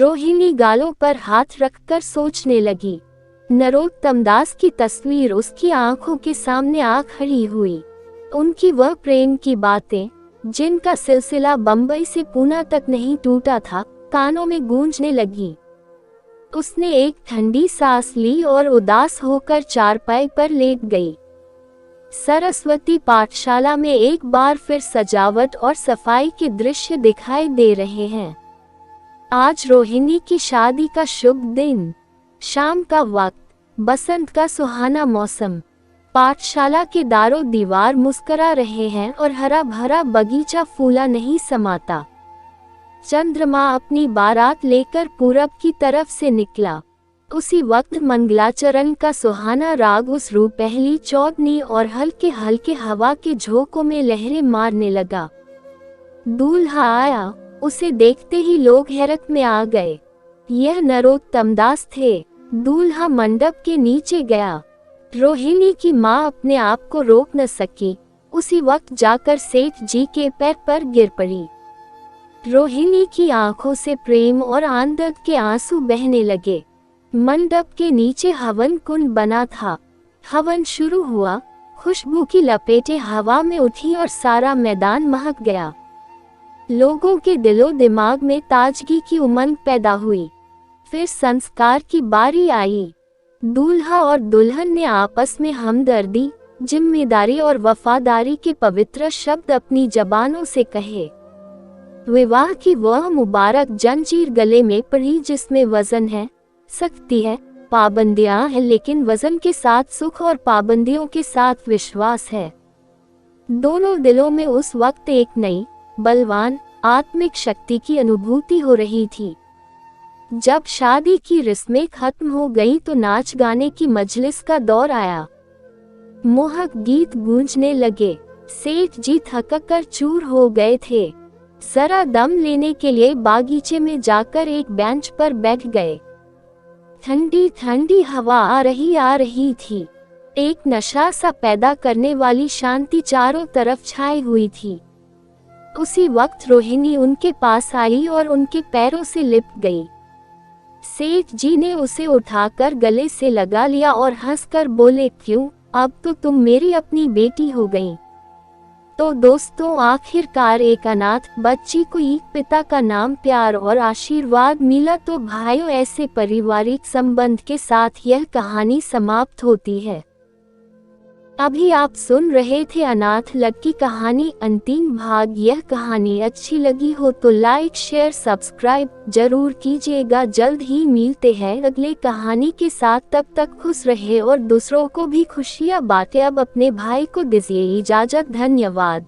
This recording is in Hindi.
रोहिणी गालों पर हाथ रखकर सोचने लगी। नरोत्तम दास की तस्वीर उसकी आंखों के सामने आ खड़ी हुई। उनकी वह प्रेम की बातें, जिनका सिलसिला बंबई से पूना तक नहीं टूटा था, कानों में गूंजने लगी। उसने एक ठंडी सांस ली और उदास होकर चारपाई पर लेट गई। सरस्वती पाठशाला में एक बार फिर सजावट और सफाई के दृश्य दिखाई दे रहे हैं। आज रोहिणी की शादी का शुभ दिन, शाम का वक्त, बसंत का सुहाना मौसम। पाठशाला के दारों दीवार मुस्करा रहे हैं और हरा भरा बगीचा फूला नहीं समाता। चंद्रमा अपनी बारात लेकर पूरब की तरफ से निकला। उसी वक्त मंगलाचरण का सुहाना राग उस रूपहली चौदनी और हल्के हल्के हवा के झोंकों में लहरें मारने लगा। दूल्हा आया, उसे देखते ही लोग हैरत में आ गए। यह नरोत्तम दास थे। दूल्हा मंडप के नीचे गया। रोहिणी की माँ अपने आप को रोक न सकी। उसी वक्त जाकर सेठ जी के पैर पर गिर पड़ी। रोहिणी की आंखों से प्रेम और आनंद के आंसू बहने लगे। मंडप के नीचे हवन कुंड बना था। हवन शुरू हुआ, खुशबू की लपेटें हवा में उठी और सारा मैदान महक गया। लोगों के दिलो दिमाग में ताजगी की उमंग पैदा हुई। फिर संस्कार की बारी आई। दूल्हा और दुल्हन ने आपस में हमदर्दी, जिम्मेदारी और वफादारी के पवित्र शब्द अपनी जबानों से कहे। विवाह की वह मुबारक जंजीर गले में पड़ी जिसमें वजन है, सख्ती है, पाबंदियां हैं, लेकिन वजन के साथ सुख और पाबंदियों के साथ विश्वास है। दोनों दिलों में उस वक्त एक नई, बलवान, आत्मिक शक्ति की अनुभूति हो रही थी। जब शादी की रस्में खत्म हो गईं तो नाच गाने की मजलिस का दौर आया। मोहक गीत गूंजने लगे। सेठ जी थककर चूर हो गए थे। जरा दम लेने के लिए बागीचे में जाकर एक बेंच पर बैठ गए। ठंडी ठंडी हवा आ रही थी। एक नशा सा पैदा करने वाली शांति चारों तरफ छाई हुई थी। उसी वक्त रोहिणी उनके पास आई और उनके पैरों से लिपट गई। सेठ जी ने उसे उठाकर गले से लगा लिया और हंसकर बोले, क्यों, अब तो तुम मेरी अपनी बेटी हो गई। तो दोस्तों, आखिरकार एक अनाथ बच्ची को एक पिता का नाम, प्यार और आशीर्वाद मिला। तो भाइयों, ऐसे पारिवारिक संबंध के साथ यह कहानी समाप्त होती है। अभी आप सुन रहे थे अनाथ लड़की कहानी अंतिम भाग। यह कहानी अच्छी लगी हो तो लाइक, शेयर, सब्सक्राइब जरूर कीजिएगा। जल्द ही मिलते हैं अगले कहानी के साथ। तब तक खुश रहे और दूसरों को भी खुशियां बांटे। अब अपने भाई को दीजिए इजाजत। धन्यवाद।